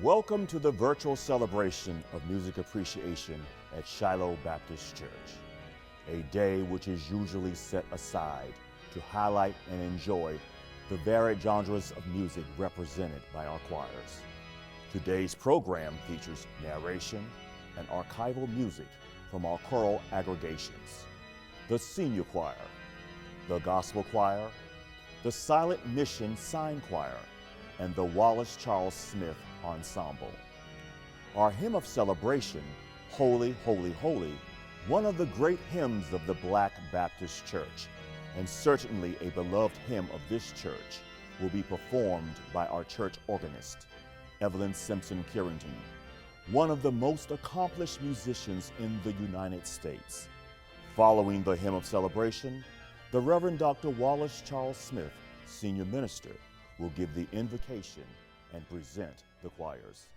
Welcome to the virtual celebration of music appreciation at Shiloh Baptist Church, a day which is usually set aside to highlight and enjoy the varied genres of music represented by our choirs. Today's program features narration and archival music from our choral aggregations, the Senior Choir, the Gospel Choir, the Silent Mission Sign Choir, and the Wallace Charles Smith Ensemble. Our hymn of celebration, Holy, Holy, Holy, one of the great hymns of the Black Baptist Church, and certainly a beloved hymn of this church, will be performed by our church organist, Evelyn Simpson Carrington, one of the most accomplished musicians in the United States. Following the hymn of celebration, the Reverend Dr. Wallace Charles Smith, senior minister, will give the invocation and present the choirs.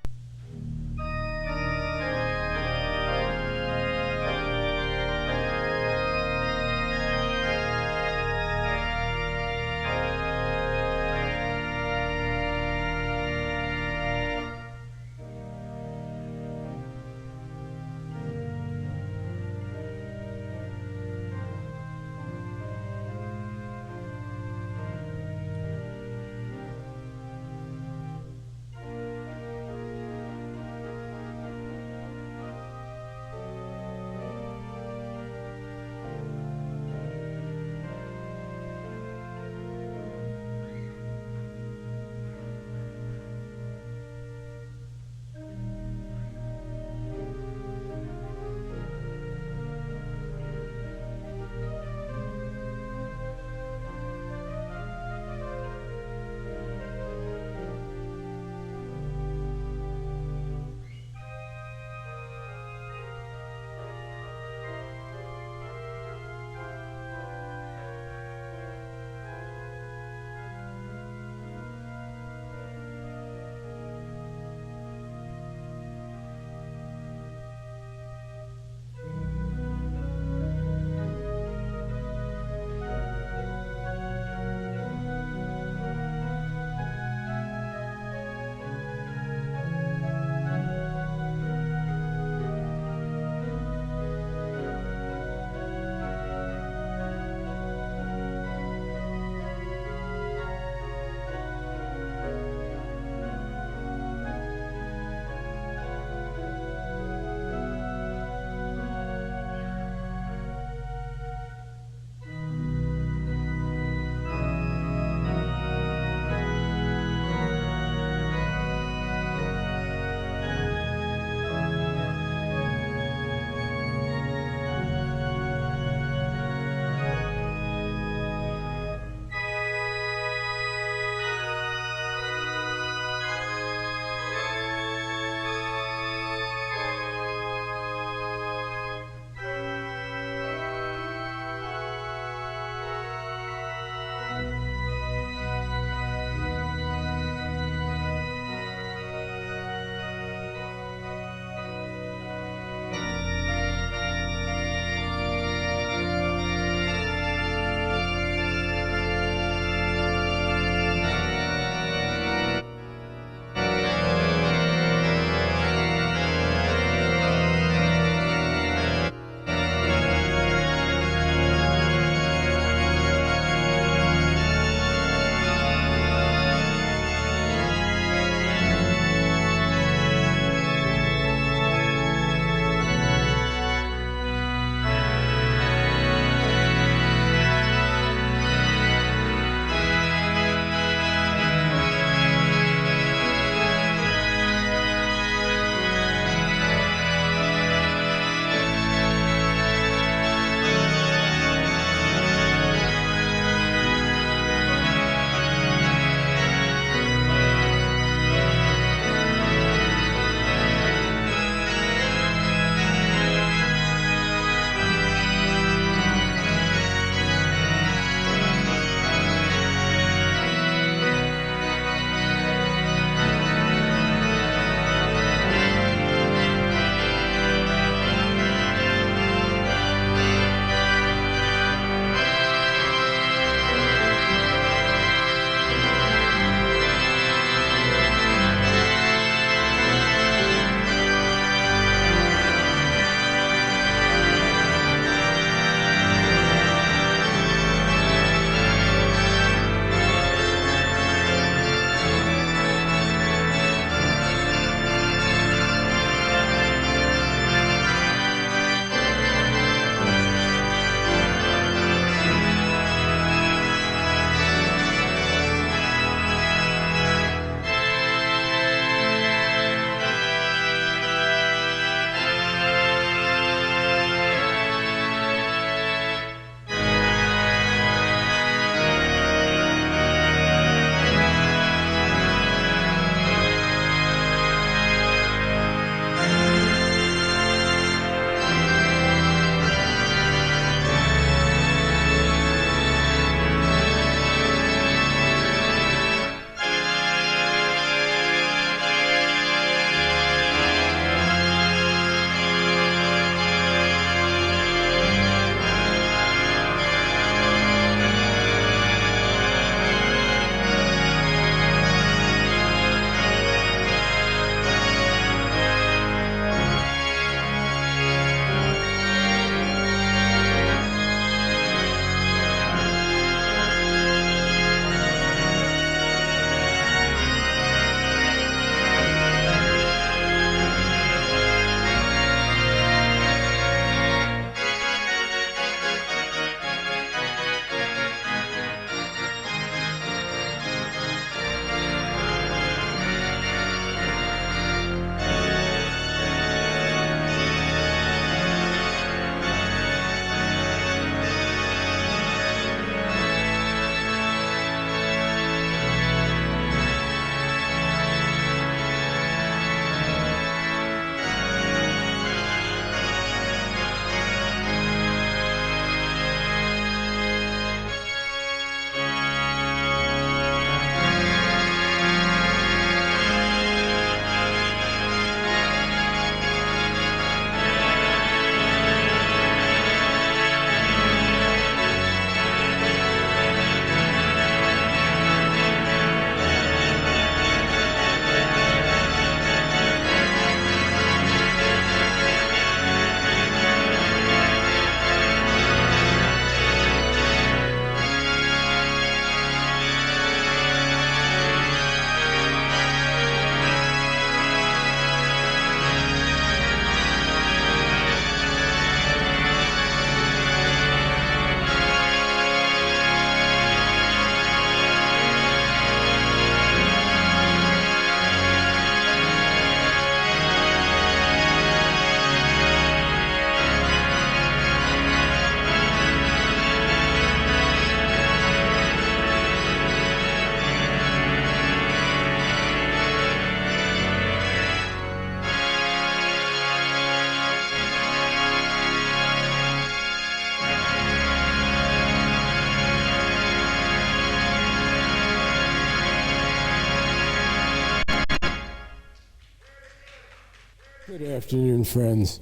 Good afternoon, friends.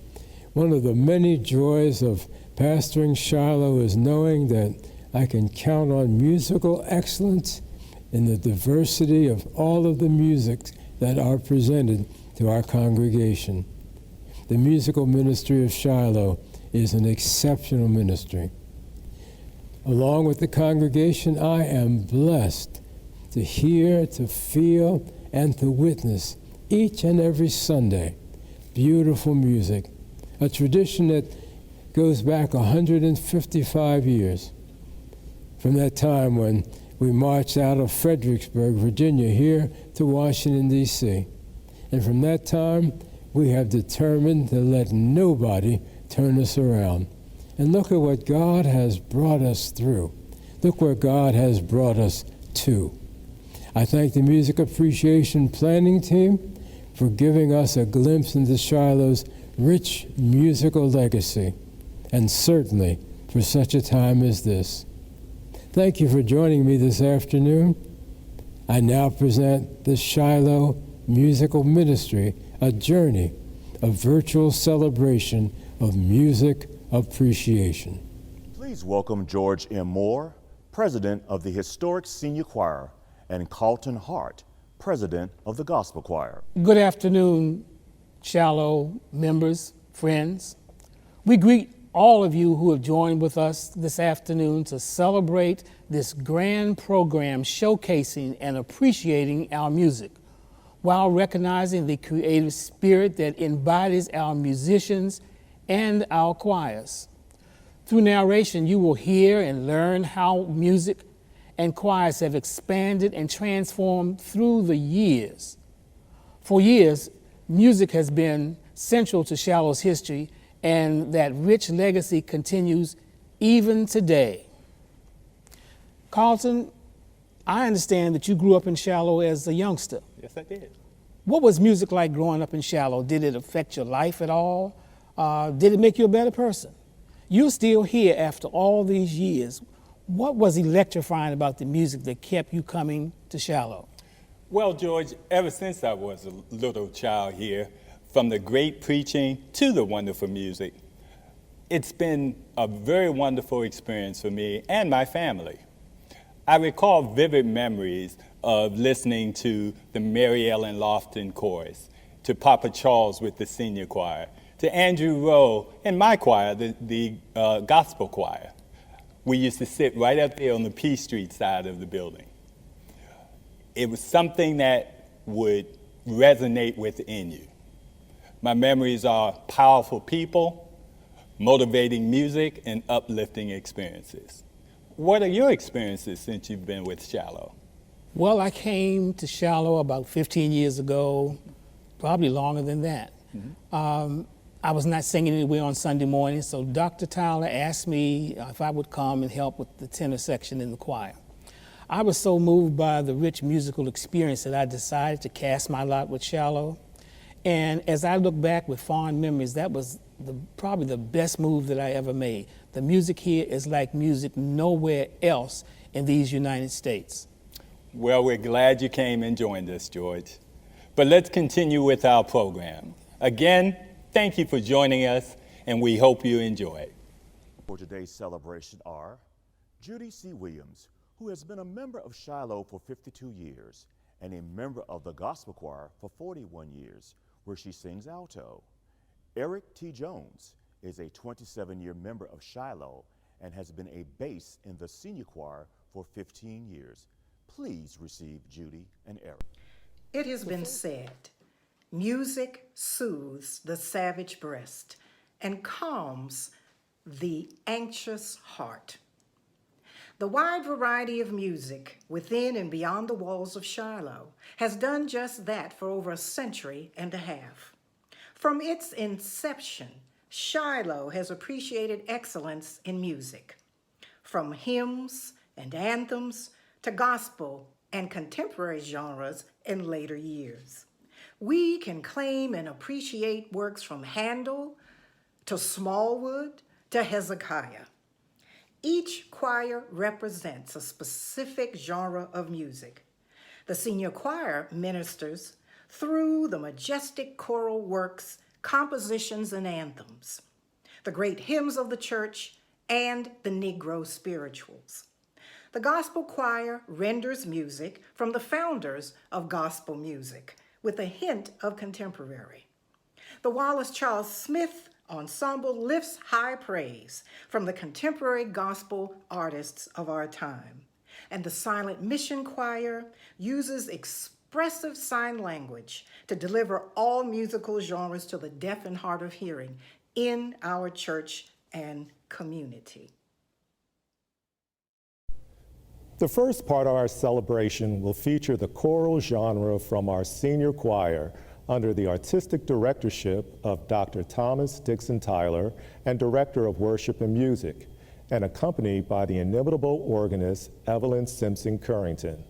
One of the many joys of pastoring Shiloh is knowing that I can count on musical excellence in the diversity of all of the music that are presented to our congregation. The musical ministry of Shiloh is an exceptional ministry. Along with the congregation, I am blessed to hear, to feel, and to witness each and every Sunday beautiful music, a tradition that goes back 155 years. From that time when we marched out of Fredericksburg, Virginia, here to Washington, D.C. And from that time, we have determined to let nobody turn us around. And look at what God has brought us through. Look where God has brought us to. I thank the Music Appreciation Planning Team for giving us a glimpse into Shiloh's rich musical legacy, and certainly for such a time as this. Thank you for joining me this afternoon. I now present the Shiloh Musical Ministry, a journey, a virtual celebration of music appreciation. Please welcome George M. Moore, President of the Historic Senior Choir, and Carlton Hart, President of the Gospel Choir. Good afternoon, Shiloh members, friends. We greet all of you who have joined with us this afternoon to celebrate this grand program showcasing and appreciating our music, while recognizing the creative spirit that embodies our musicians and our choirs. Through narration, you will hear and learn how music and choirs have expanded and transformed through the years. For years, music has been central to Shiloh's history, and that rich legacy continues even today. Carlton, I understand that you grew up in Shiloh as a youngster. Yes, I did. What was music like growing up in Shiloh? Did it affect your life at all? Did it make you a better person? You're still here after all these years. What was electrifying about the music that kept you coming to Shiloh? Well, George, ever since I was a little child here, from the great preaching to the wonderful music, it's been a very wonderful experience for me and my family. I recall vivid memories of listening to the Mary Ellen Lofton chorus, to Papa Charles with the senior choir, to Andrew Rowe and my choir, the gospel choir. We used to sit right up there on the P Street side of the building. It was something that would resonate within you. My memories are powerful people, motivating music, and uplifting experiences. What are your experiences since you've been with Shiloh? Well, I came to Shiloh about 15 years ago, probably longer than that. Mm-hmm. I was not singing anywhere on Sunday morning, so Dr. Tyler asked me if I would come and help with the tenor section in the choir. I was so moved by the rich musical experience that I decided to cast my lot with Shiloh. And as I look back with fond memories, that was probably the best move that I ever made. The music here is like music nowhere else in these United States. Well, we're glad you came and joined us, George. But let's continue with our program. Again, thank you for joining us, and we hope you enjoy. For today's celebration are Judy C. Williams, who has been a member of Shiloh for 52 years and a member of the Gospel Choir for 41 years, where she sings alto. Eric T. Jones is a 27-year member of Shiloh and has been a bass in the senior choir for 15 years. Please receive Judy and Eric. It has been said, music soothes the savage breast and calms the anxious heart. The wide variety of music within and beyond the walls of Shiloh has done just that for over a century and a half. From its inception, Shiloh has appreciated excellence in music, from hymns and anthems to gospel and contemporary genres in later years. We can claim and appreciate works from Handel to Smallwood to Hezekiah. Each choir represents a specific genre of music. The senior choir ministers through the majestic choral works compositions and anthems, the great hymns of the church, and the Negro spirituals. The gospel choir renders music from the founders of gospel music with a hint of contemporary. The Wallace Charles Smith Ensemble lifts high praise from the contemporary gospel artists of our time. And the Silent Mission Choir uses expressive sign language to deliver all musical genres to the deaf and hard of hearing in our church and community. The first part of our celebration will feature the choral genre from our senior choir under the artistic directorship of Dr. Thomas Dixon Tyler and Director of Worship and Music, and accompanied by the inimitable organist Evelyn Simpson Currington.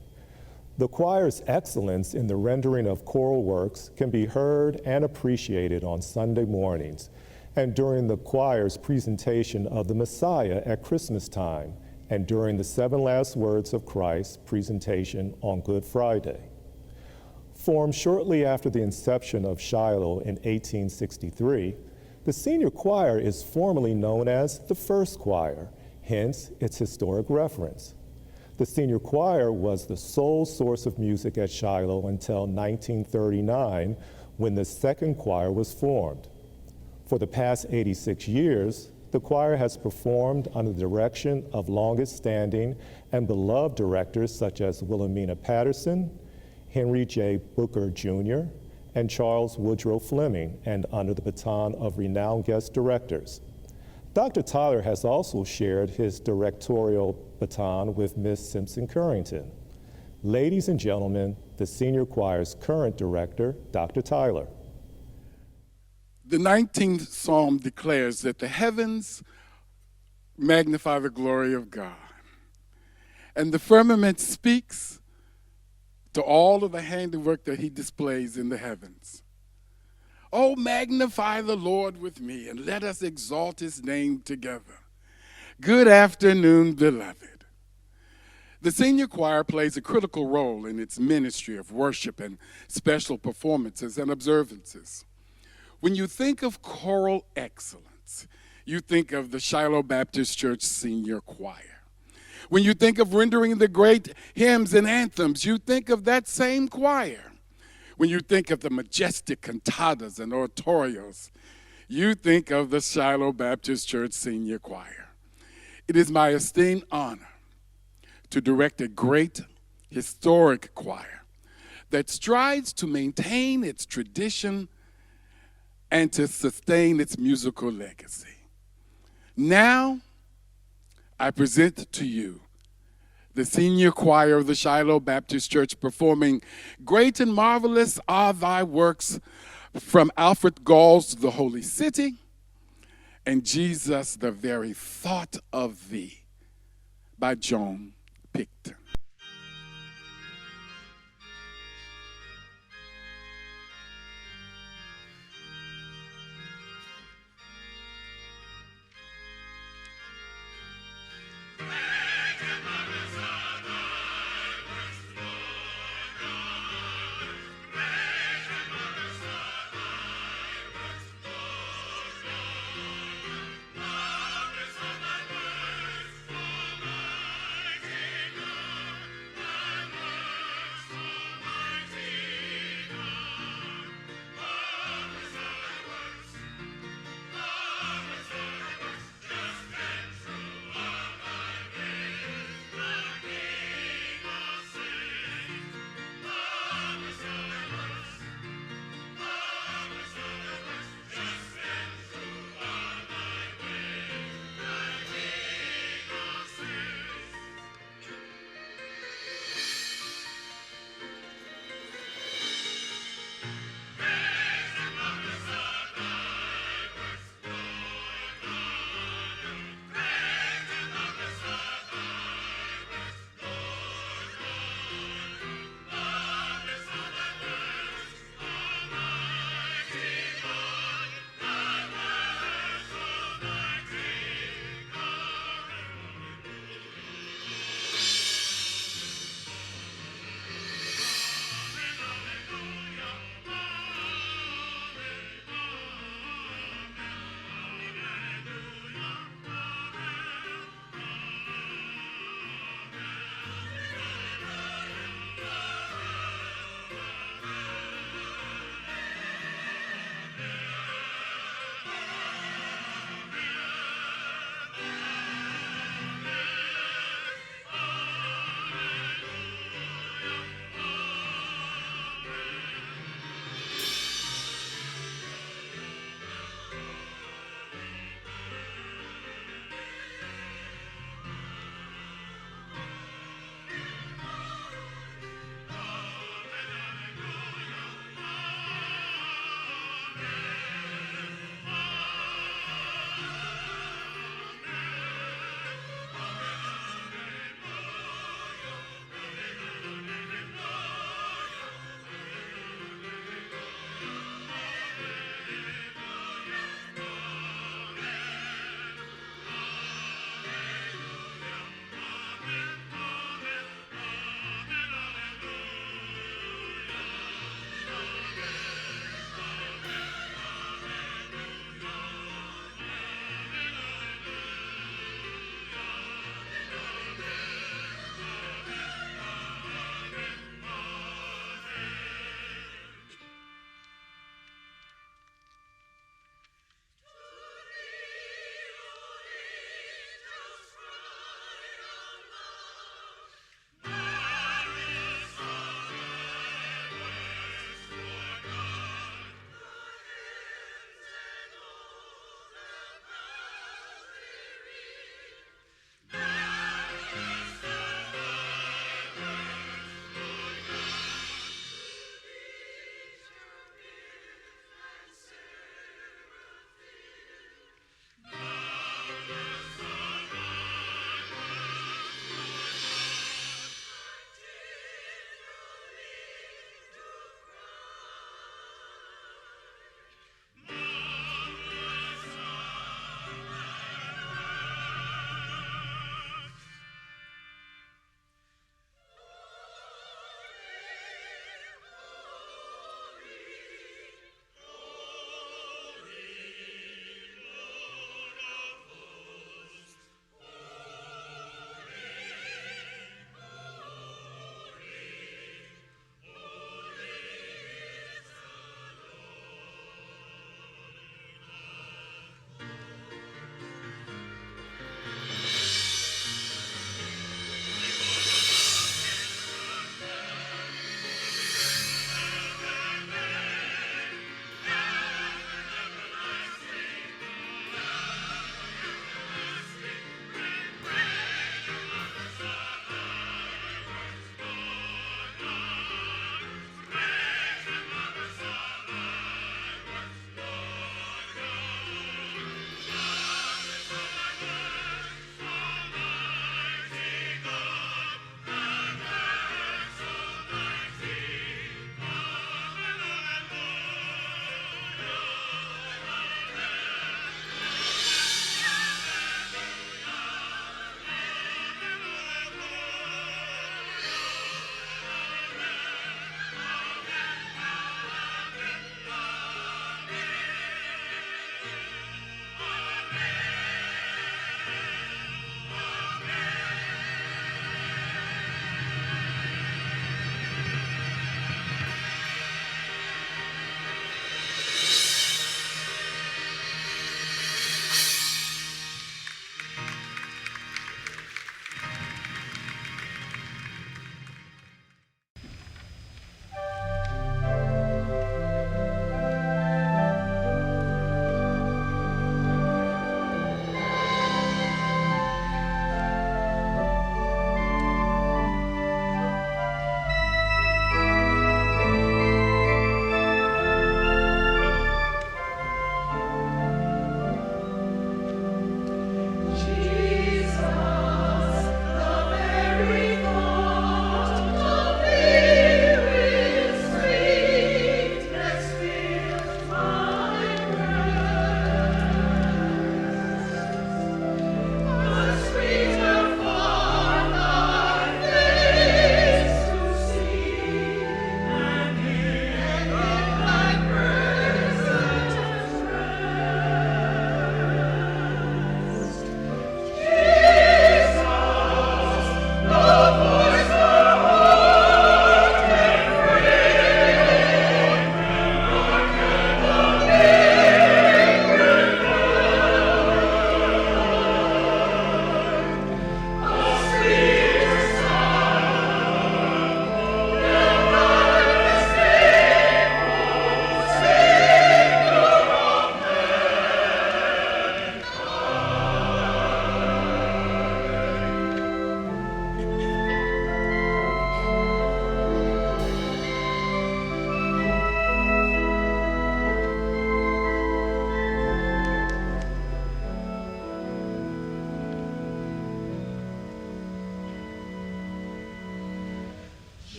The choir's excellence in the rendering of choral works can be heard and appreciated on Sunday mornings and during the choir's presentation of the Messiah at Christmas time, and during the Seven Last Words of Christ presentation on Good Friday. Formed shortly after the inception of Shiloh in 1863, the senior choir is formally known as the First Choir, hence its historic reference. The senior choir was the sole source of music at Shiloh until 1939, when the second choir was formed. For the past 86 years, the choir has performed under the direction of longest-standing and beloved directors such as Wilhelmina Patterson, Henry J. Booker Jr., and Charles Woodrow Fleming, and under the baton of renowned guest directors. Dr. Tyler has also shared his directorial baton with Ms. Simpson Currington. Ladies and gentlemen, the senior choir's current director, Dr. Tyler. The 19th Psalm declares that the heavens magnify the glory of God, and the firmament speaks to all of the handiwork that he displays in the heavens. Oh, magnify the Lord with me, and let us exalt his name together. Good afternoon, beloved. The senior choir plays a critical role in its ministry of worship and special performances and observances. When you think of choral excellence, you think of the Shiloh Baptist Church Senior Choir. When you think of rendering the great hymns and anthems, you think of that same choir. When you think of the majestic cantatas and oratorios, you think of the Shiloh Baptist Church Senior Choir. It is my esteemed honor to direct a great historic choir that strives to maintain its tradition and to sustain its musical legacy. Now, I present to you the senior choir of the Shiloh Baptist Church performing Great and Marvelous Are Thy Works from Alfred Gall's The Holy City and Jesus, the Very Thought of Thee by Joan Picton.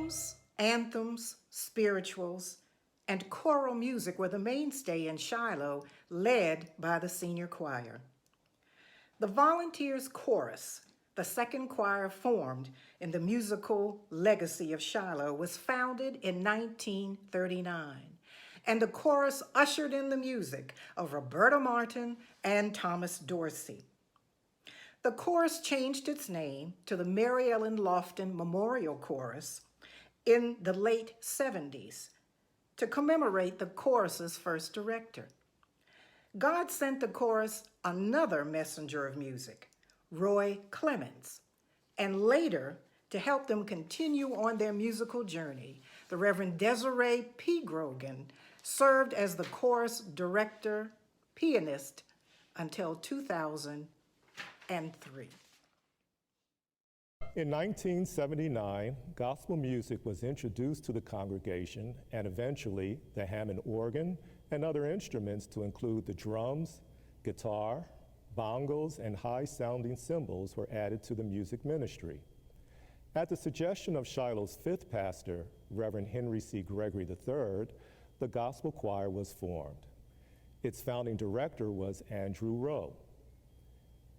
Hymns, anthems, spirituals, and choral music were the mainstay in Shiloh, led by the senior choir. The Volunteers Chorus, the second choir formed in the musical legacy of Shiloh, was founded in 1939, and the chorus ushered in the music of Roberta Martin and Thomas Dorsey. The chorus changed its name to the Mary Ellen Lofton Memorial Chorus in the late 70s to commemorate the chorus's first director. God sent the chorus another messenger of music, Roy Clemens, and later, to help them continue on their musical journey, the Reverend Desiree P. Grogan served as the chorus director, pianist, until 2003. In 1979, gospel music was introduced to the congregation, and eventually the Hammond organ and other instruments to include the drums, guitar, bongos, and high-sounding cymbals were added to the music ministry. At the suggestion of Shiloh's fifth pastor, Reverend Henry C. Gregory III, the gospel choir was formed. Its founding director was Andrew Rowe.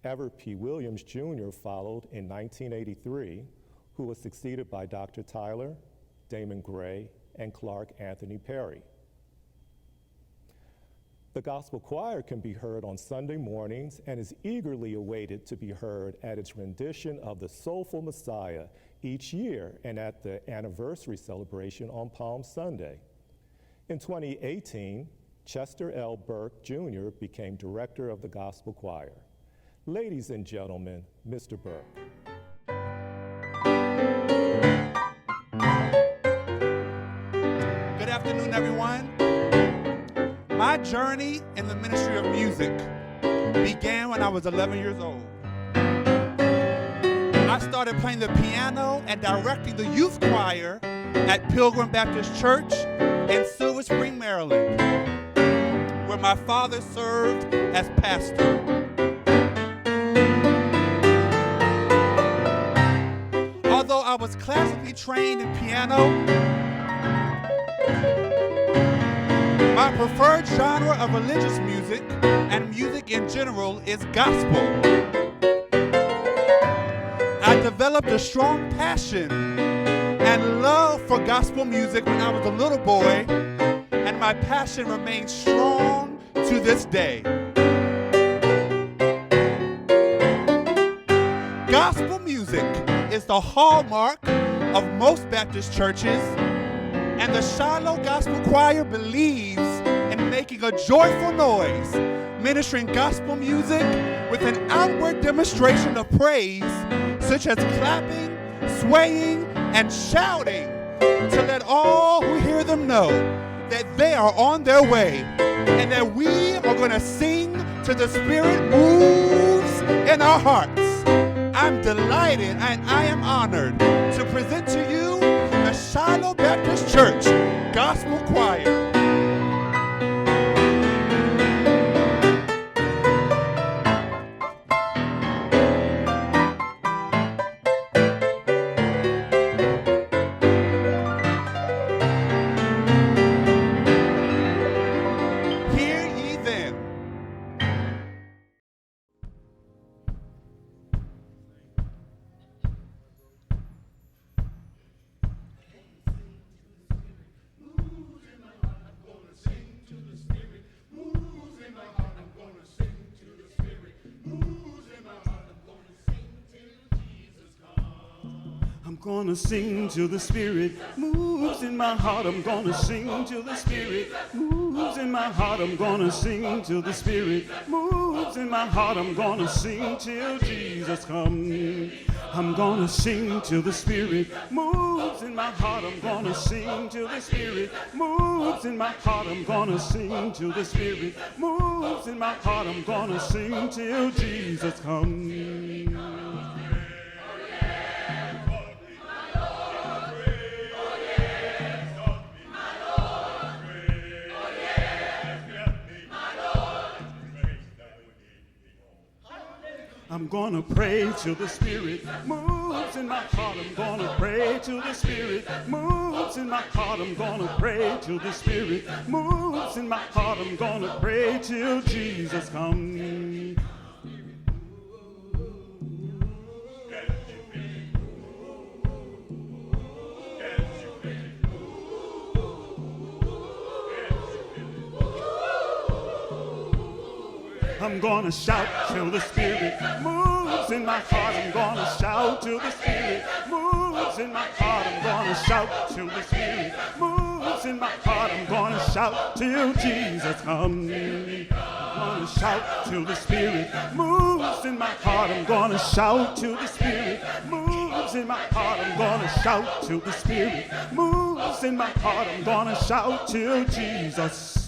Everett P. Williams Jr. followed in 1983, who was succeeded by Dr. Tyler, Damon Gray, and Clark Anthony Perry. The gospel choir can be heard on Sunday mornings and is eagerly awaited to be heard at its rendition of the Soulful Messiah each year and at the anniversary celebration on Palm Sunday. In 2018, Chester L. Burke Jr. became director of the gospel choir. Ladies and gentlemen, Mr. Burke. Good afternoon, everyone. My journey in the ministry of music began when I was 11 years old. I started playing the piano and directing the youth choir at Pilgrim Baptist Church in Silver Spring, Maryland, where my father served as pastor. Although I was classically trained in piano, my preferred genre of religious music and music in general is gospel. I developed a strong passion and love for gospel music when I was a little boy, and my passion remains strong to this day. Gospel music is the hallmark of most Baptist churches, and the Shiloh Gospel Choir believes in making a joyful noise, ministering gospel music with an outward demonstration of praise, such as clapping, swaying, and shouting, to let all who hear them know that they are on their way and that we are going to sing till the Spirit moves in our hearts. I'm delighted and I am honored to present to you the Shiloh Baptist Church Gospel Choir. Hear ye then. I'm gonna sing till the Spirit moves in my heart. I'm gonna sing till the Spirit moves in my heart. I'm gonna sing till the Spirit moves in my heart. I'm gonna sing till Jesus comes. I'm gonna sing till the Spirit moves in my heart. I'm gonna sing till the Spirit moves in my heart. I'm gonna sing till the Spirit moves in my heart. I'm gonna sing till Jesus comes. I'm gonna pray till the Spirit moves in my heart. I'm gonna pray till the Spirit moves in my heart. I'm gonna pray till the Spirit moves in my heart. I'm gonna pray till Jesus comes. I'm gonna shout till the Spirit moves in my heart. I'm gonna shout till the Spirit moves in my heart. I'm gonna shout till the Spirit moves in my heart. I'm gonna shout till Jesus comes. I'm gonna shout till the Spirit moves in my heart. I'm gonna shout till the Spirit moves in my heart. I'm gonna shout till the Spirit moves in my heart. I'm gonna shout till Jesus.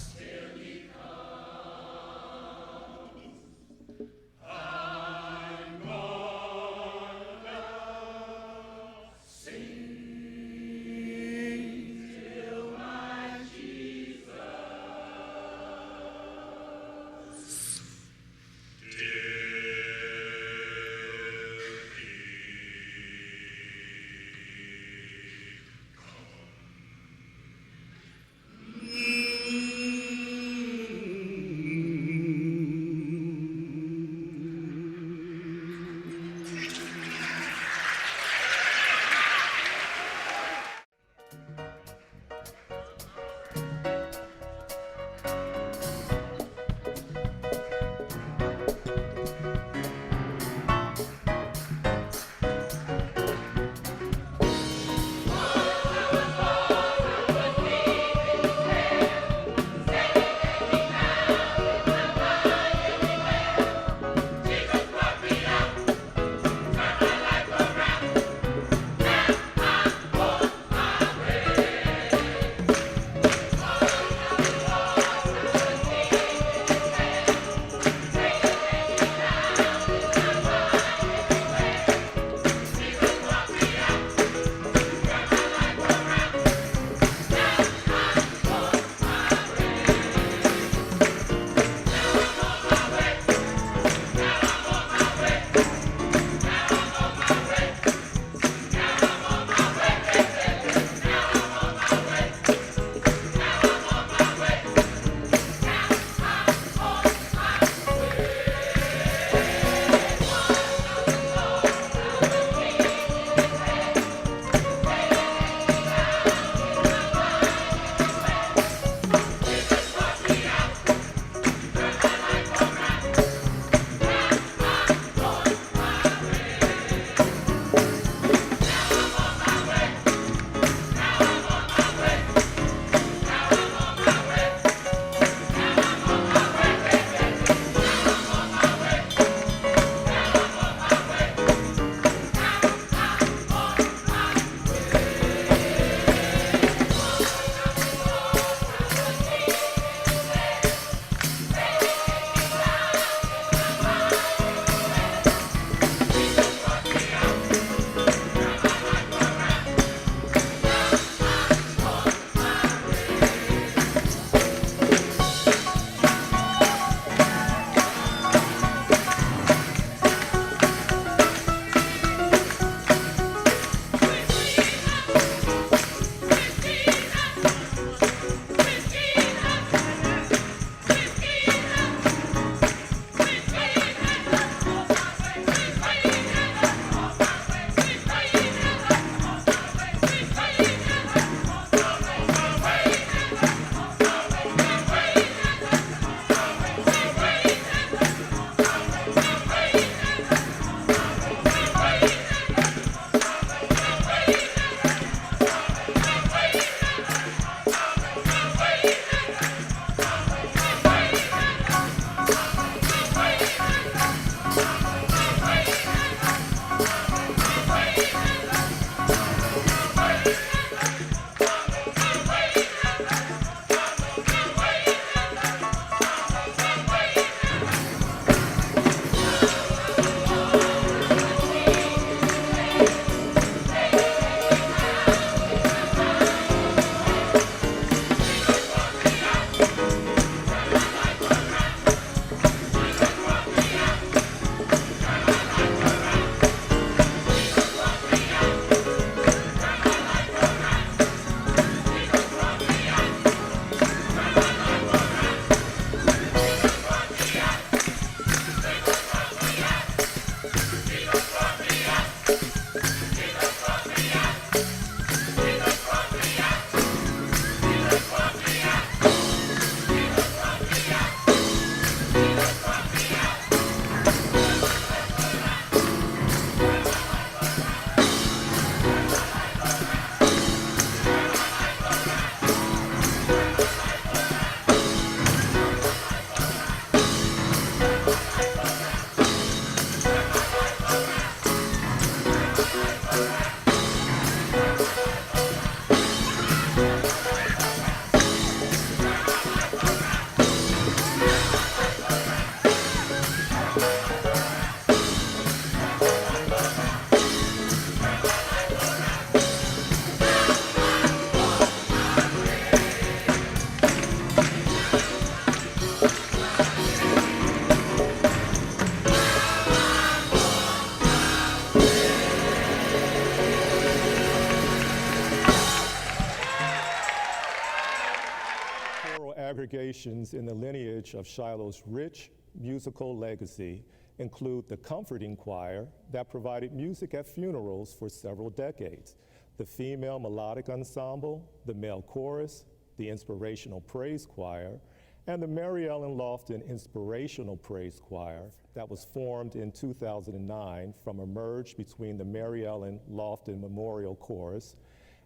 congregations in the lineage of Shiloh's rich musical legacy include the Comforting Choir that provided music at funerals for several decades, the Female Melodic Ensemble, the Male Chorus, the Inspirational Praise Choir, and the Mary Ellen Lofton Inspirational Praise Choir that was formed in 2009 from a merge between the Mary Ellen Lofton Memorial Chorus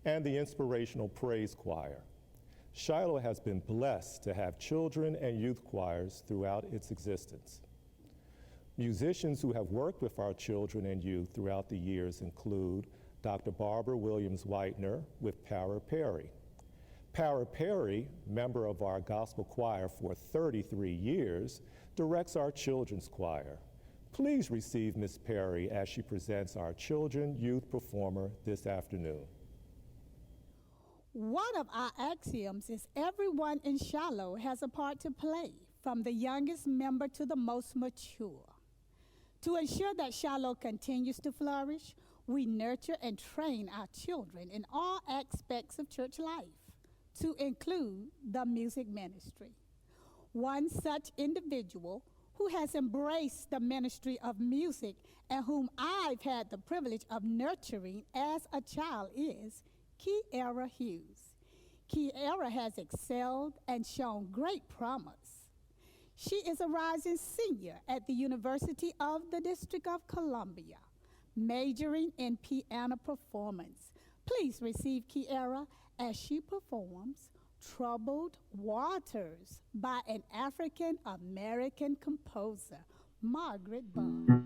and the Inspirational Praise Choir. Shiloh has been blessed to have children and youth choirs throughout its existence. Musicians who have worked with our children and youth throughout the years include Dr. Barbara Williams-Whitener with Para Perry. Para Perry, member of our gospel choir for 33 years, directs our children's choir. Please receive Ms. Perry as she presents our children youth performer this afternoon. One of our axioms is everyone in Shiloh has a part to play, from the youngest member to the most mature. To ensure that Shiloh continues to flourish, we nurture and train our children in all aspects of church life, to include the music ministry. One such individual who has embraced the ministry of music and whom I've had the privilege of nurturing as a child is Kiera Hughes. Kiera has excelled and shown great promise. She is a rising senior at the University of the District of Columbia, majoring in piano performance. Please receive Kiera as she performs Troubled Waters by an African-American composer, Margaret Barnes.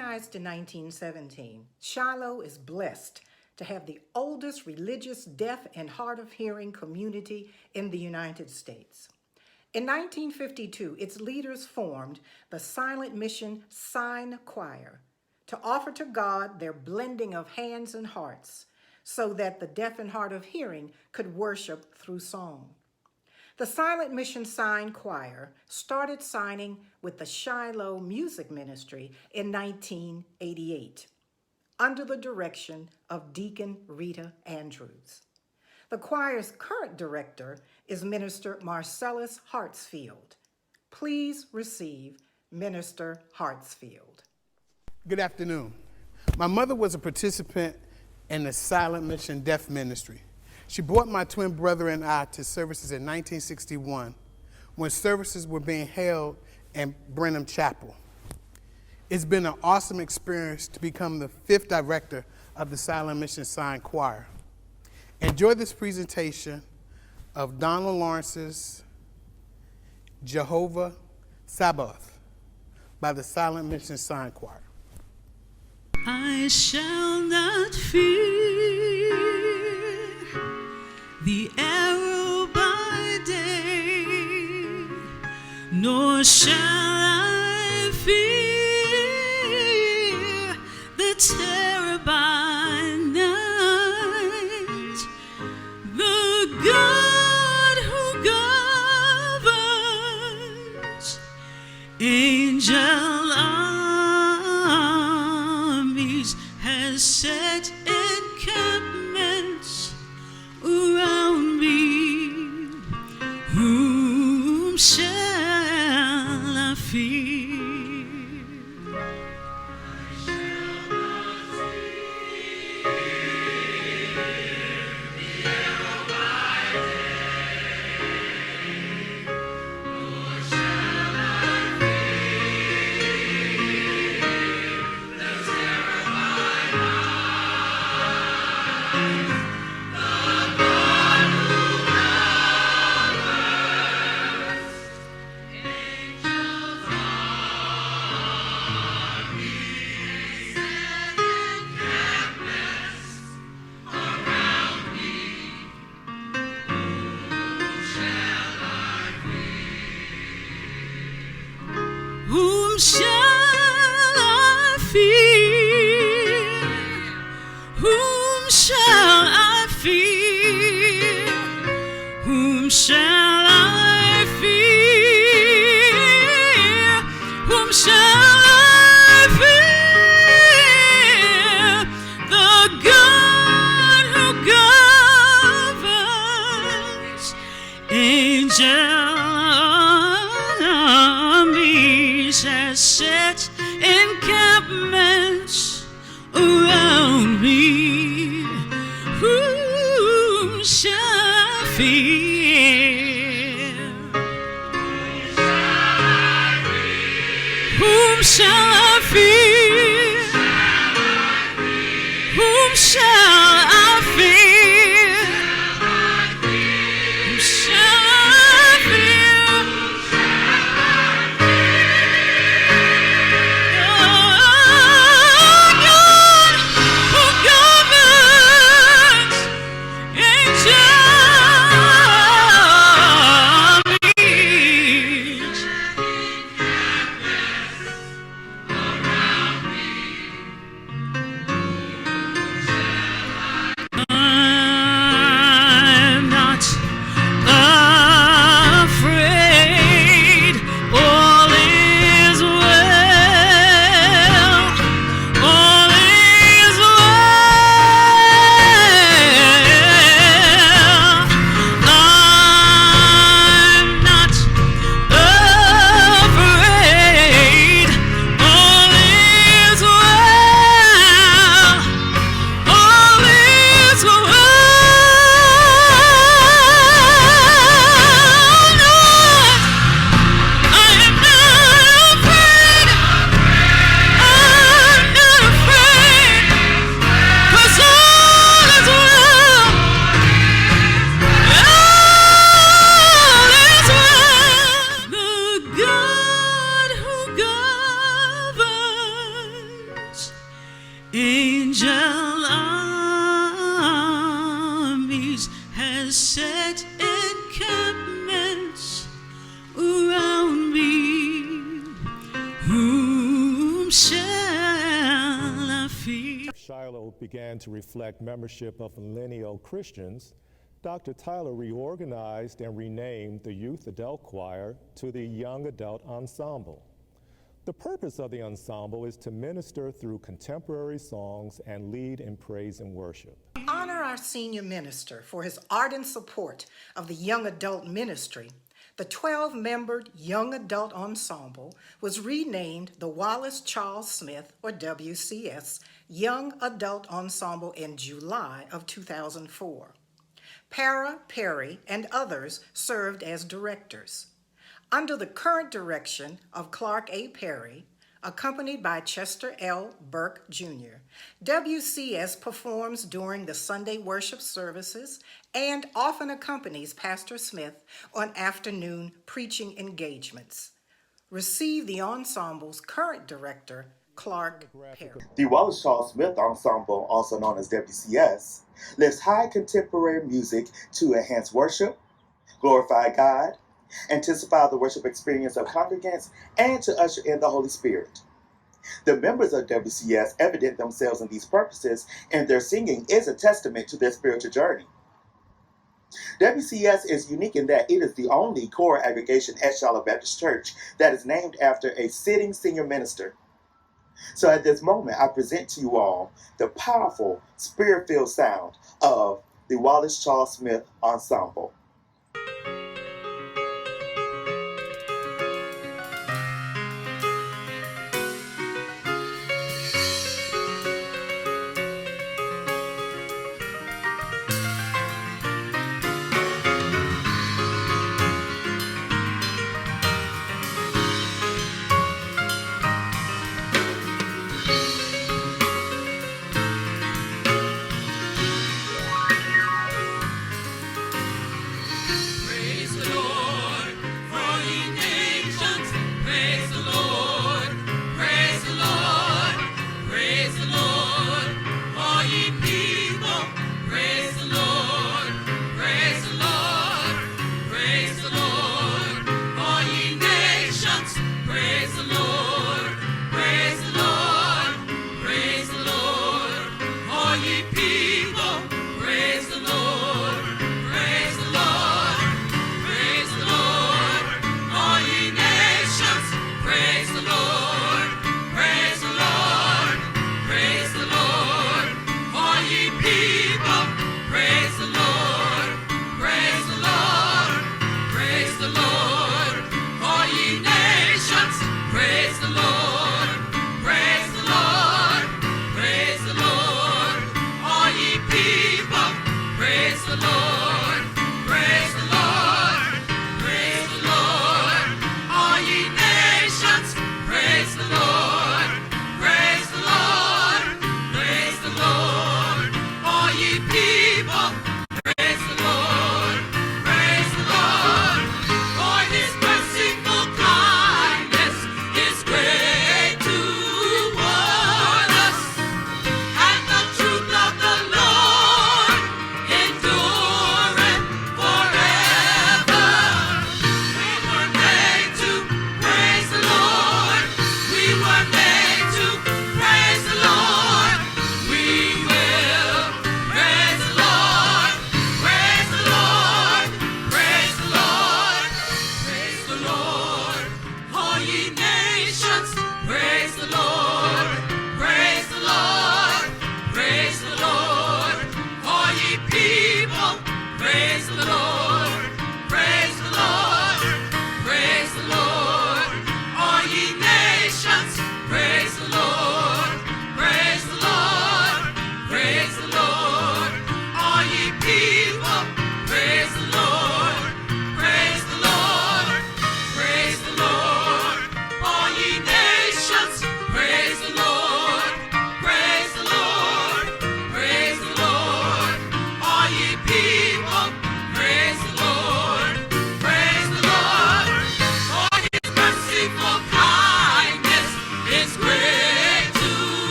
Organized in 1917, Shiloh is blessed to have the oldest religious deaf and hard of hearing community in the United States. In 1952, its leaders formed the Silent Mission Sign Choir to offer to God their blending of hands and hearts so that the deaf and hard of hearing could worship through song. The Silent Mission Sign Choir started signing with the Shiloh Music Ministry in 1988 under the direction of Deacon Rita Andrews. The choir's current director is Minister Marcellus Hartsfield. Please receive Minister Hartsfield. Good afternoon. My mother was a participant in the Silent Mission Deaf Ministry. She brought my twin brother and I to services in 1961 when services were being held in Brenham Chapel. It's been an awesome experience to become the 5th director of the Silent Mission Sign Choir. Enjoy this presentation of Donald Lawrence's Jehovah Sabaoth by the Silent Mission Sign Choir. I shall not fear the arrow by day, nor shall I fear the terror by night. The God who governs angel armies has set encampments around me. Whom shall I fear? Whom shall I fear? Whom shall I fear? Whom shall I fear? Whom shall I fear? The God who governs angel armies has set encampments around me. Whom shall I fear? Whom shall I fear? Whom shall I fear? Whom shall I fear? God who governs angel armies. Whom shall I fear? Shiloh began to reflect membership of millennial Christians. Dr. Tyler reorganized and renamed the Youth Adult Choir to the Young Adult Ensemble. The purpose of the ensemble is to minister through contemporary songs and lead in praise and worship. Honor our senior minister for his ardent support of the young adult ministry. The 12-membered Young Adult Ensemble was renamed the Wallace Charles Smith, or WCS, Young Adult Ensemble in July of 2004. Para Perry and others served as directors. Under the current direction of Clark A. Perry, accompanied by Chester L. Burke, Jr., WCS performs during the Sunday worship services and often accompanies Pastor Smith on afternoon preaching engagements. Receive the ensemble's current director, Clark Perry. The Wallace Charles Smith Ensemble, also known as WCS, lifts high contemporary music to enhance worship, glorify God, intensify the worship experience of congregants, and to usher in the Holy Spirit. The members of WCS evident themselves in these purposes, and their singing is a testament to their spiritual journey. WCS is unique in that it is the only choir aggregation at Shiloh Baptist Church that is named after a sitting senior minister. So at this moment, I present to you all the powerful, spirit-filled sound of the Wallace Charles Smith Ensemble.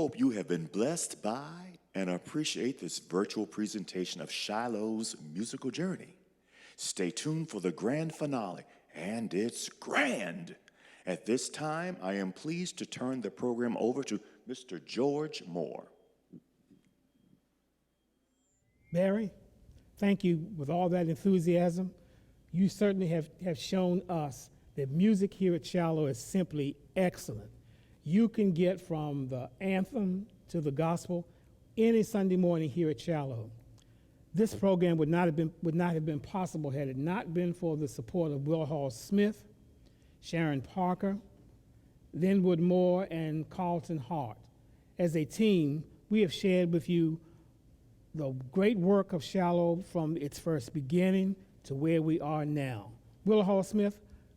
hope you have been blessed by and appreciate this virtual presentation of Shiloh's musical journey. Stay tuned for the grand finale, and it's grand. At this time, I am pleased to turn the program over to Mr. George Moore. Barry, thank you with all that enthusiasm. You certainly have shown us that music here at Shiloh is simply excellent. You can get from the anthem to the gospel any Sunday morning here at Shiloh. This program would not have been possible had it not been for the support of Will Hall Smith, Sharon Parker, Linwood Moore, and Carlton Hart. As a team, we have shared with you the great work of Shiloh from its first beginning to where we are now. Will Hall Smith,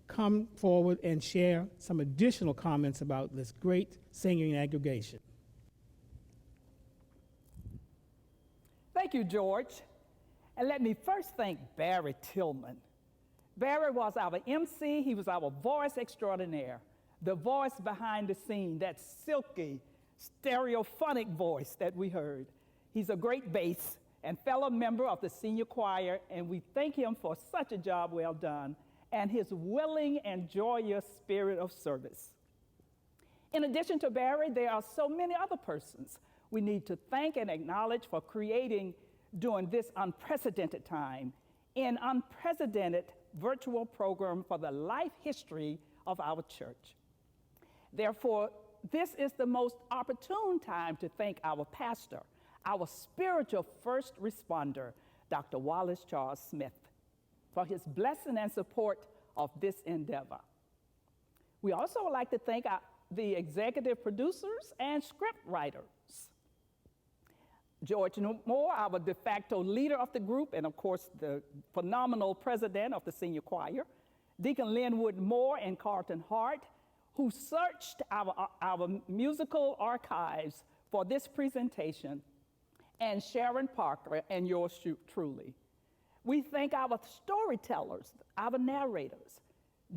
come forward and share some additional comments about this great singing aggregation. Thank you, George. And let me first thank Barry Tillman. Barry was our MC, he was our voice extraordinaire, the voice behind the scene, that silky, stereophonic voice that we heard. He's a great bass and fellow member of the senior choir, and we thank him for such a job well done and his willing and joyous spirit of service. In addition to Barry, there are so many other persons we need to thank and acknowledge for creating during this unprecedented time an unprecedented virtual program for the life history of our church. Therefore, this is the most opportune time to thank our pastor, our spiritual first responder, Dr. Wallace Charles Smith, for his blessing and support of this endeavor. We also would like to thank the executive producers and script writers. George Moore, our de facto leader of the group, and of course the phenomenal president of the senior choir, Deacon Linwood Moore and Carlton Hart, who searched our musical archives for this presentation, and Sharon Parker and yours truly. We thank our storytellers, our narrators.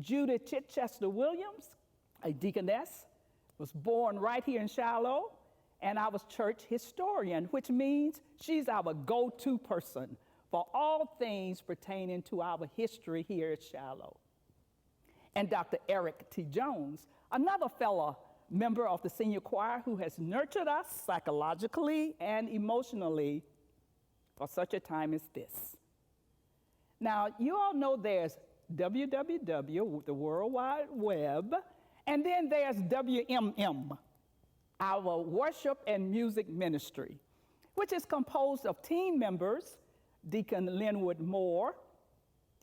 Judith Chichester Williams, a deaconess, was born right here in Shiloh, and I was church historian, which means she's our go-to person for all things pertaining to our history here at Shiloh. And Dr. Eric T. Jones, another fellow member of the senior choir who has nurtured us psychologically and emotionally for such a time as this. Now, you all know there's www, the World Wide Web, and then there's WMM, our worship and music ministry, which is composed of team members, Deacon Linwood Moore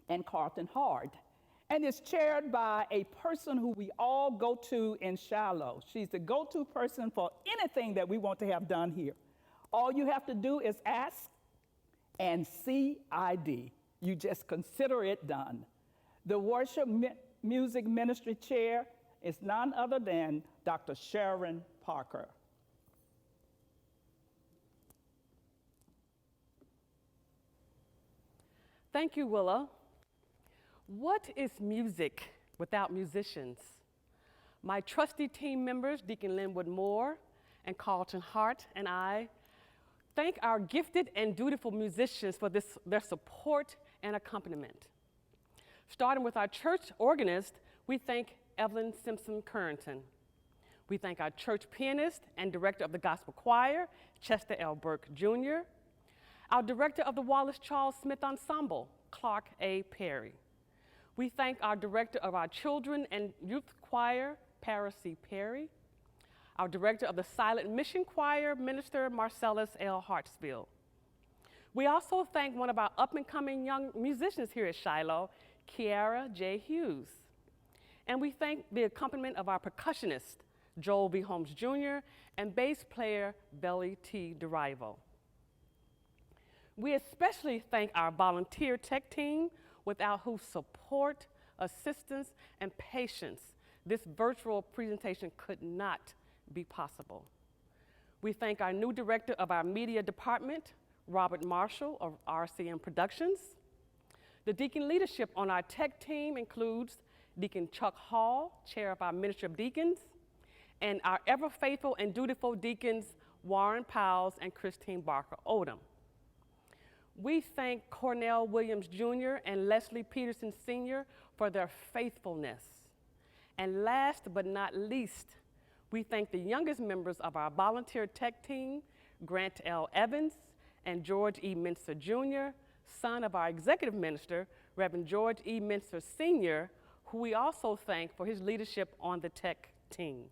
and Carlton Hart, and is chaired by a person who we all go to in Shiloh. She's the go-to person for anything that we want to have done here. All you have to do is ask and CID. You just consider it done. The worship music ministry chair is none other than Dr. Sharon Parker. Thank you, Willa. What is music without musicians? My trusty team members, Deacon Linwood Moore and Carlton Hart, and I thank our gifted and dutiful musicians for their support and accompaniment. Starting with our church organist, we thank Evelyn Simpson Currington. We thank our church pianist and director of the gospel choir, Chester L. Burke Jr., our director of the Wallace Charles Smith Ensemble, Clark A. Perry. We thank our director of our children and youth choir, Paris C. Perry, our director of the silent mission choir, Minister Marcellus L. Hartsfield. We also thank one of our up-and-coming young musicians here at Shiloh, Kiara J. Hughes. And we thank the accompaniment of our percussionist, Joel B. Holmes Jr., and bass player, Belly T. DeRivo. We especially thank our volunteer tech team, without whose support, assistance, and patience, this virtual presentation could not be possible. We thank our new director of our media department, Robert Marshall of RCM Productions. The deacon leadership on our tech team includes Deacon Chuck Hall, chair of our Ministry of Deacons, and our ever faithful and dutiful deacons, Warren Powles and Christine Barker Odom. We thank Cornell Williams Jr. and Leslie Peterson Sr. for their faithfulness. And last but not least, we thank the youngest members of our volunteer tech team, Grant L. Evans and George E. Minster Jr., son of our executive minister, Reverend George E. Minster Sr., who we also thank for his leadership on the tech team.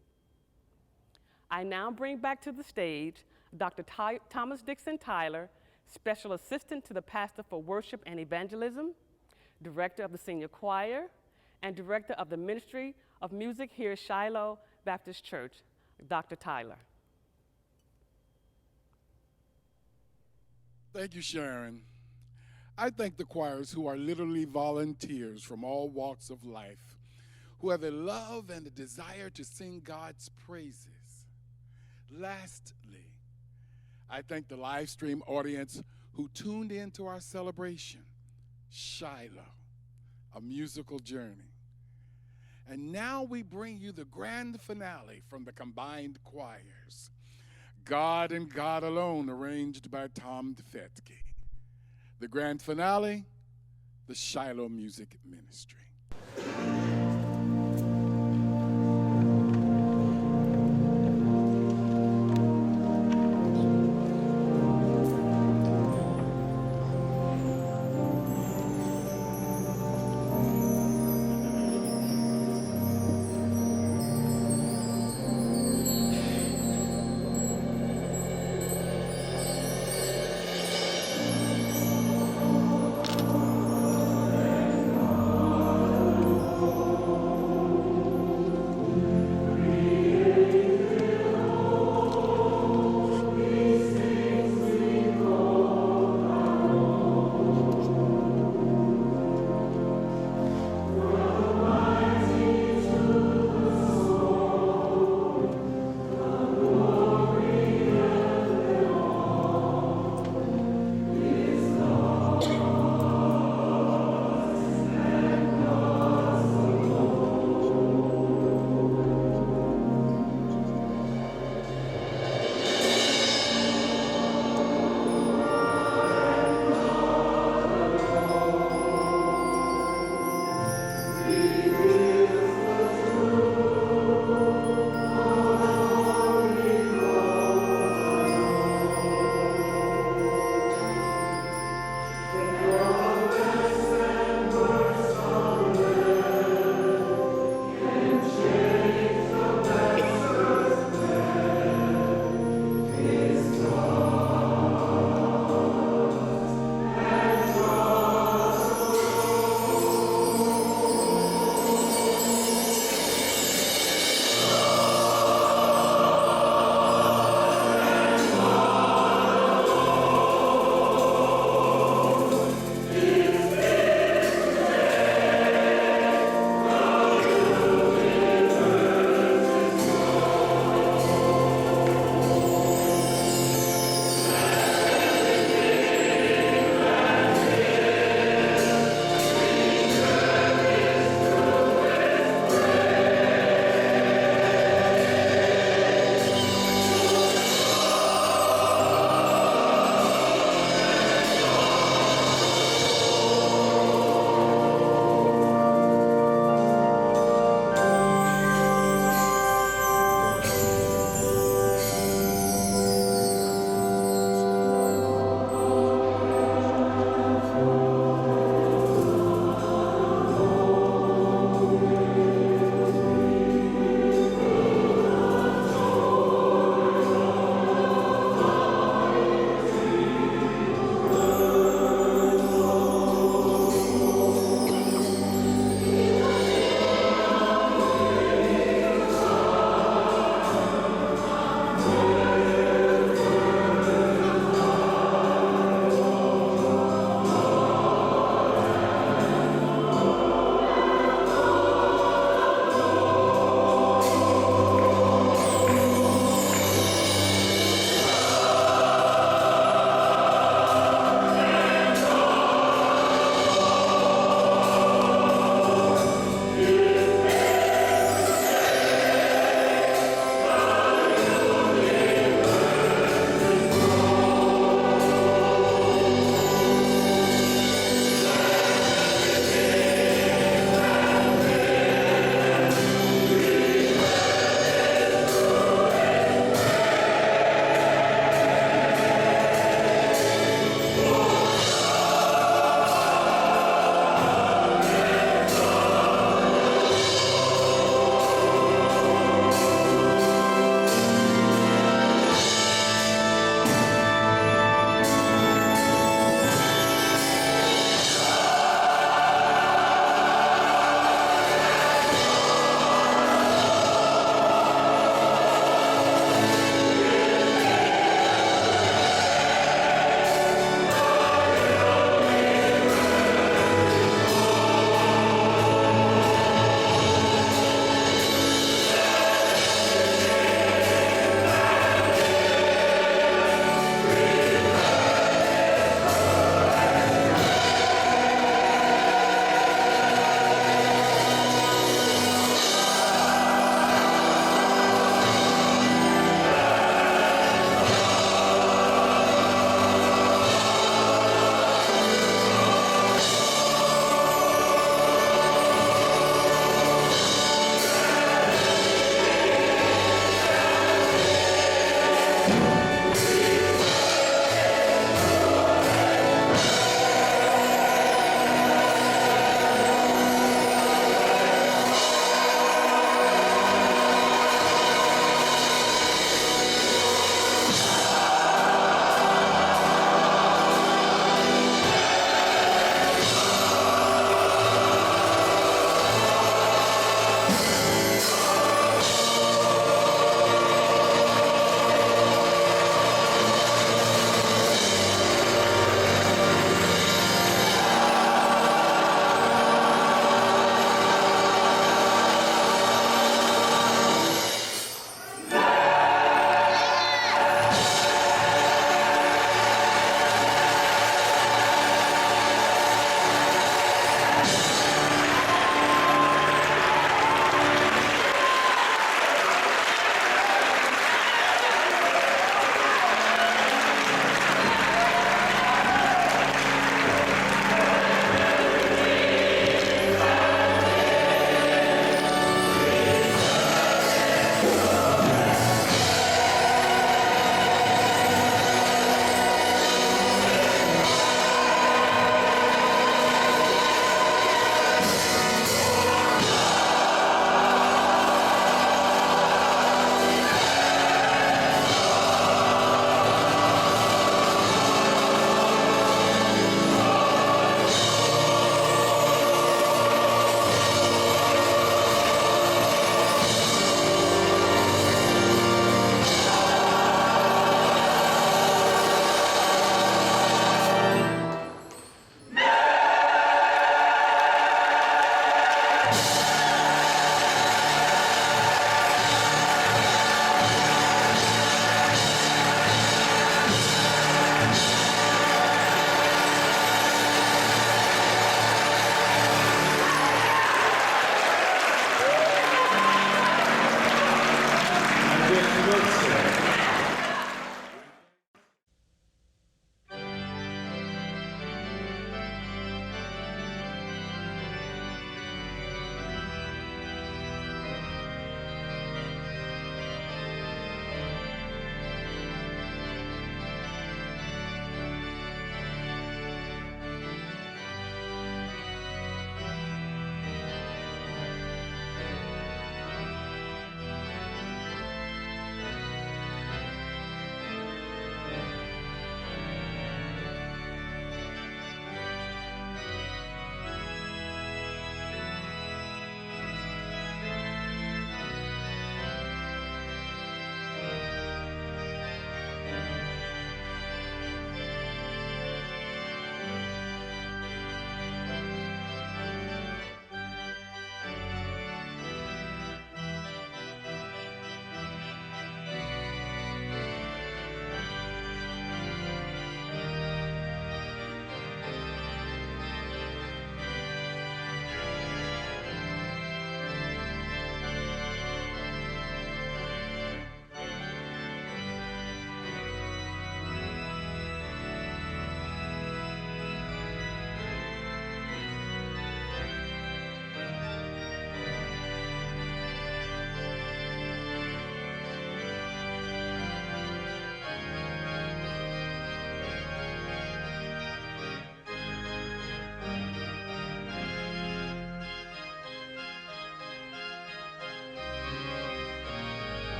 I now bring back to the stage Dr. Thomas Dixon Tyler, Special Assistant to the Pastor for Worship and Evangelism, Director of the Senior Choir, and Director of the Ministry of Music here at Shiloh Baptist Church, Dr. Tyler. Thank you, Sharon. I thank the choirs who are literally volunteers from all walks of life, who have a love and a desire to sing God's praises. Lastly, I thank the live stream audience who tuned in to our celebration, Shiloh, a musical journey. And now we bring you the grand finale from the combined choirs, God and God Alone, arranged by Tom Defetke. The grand finale, the Shiloh Music Ministry.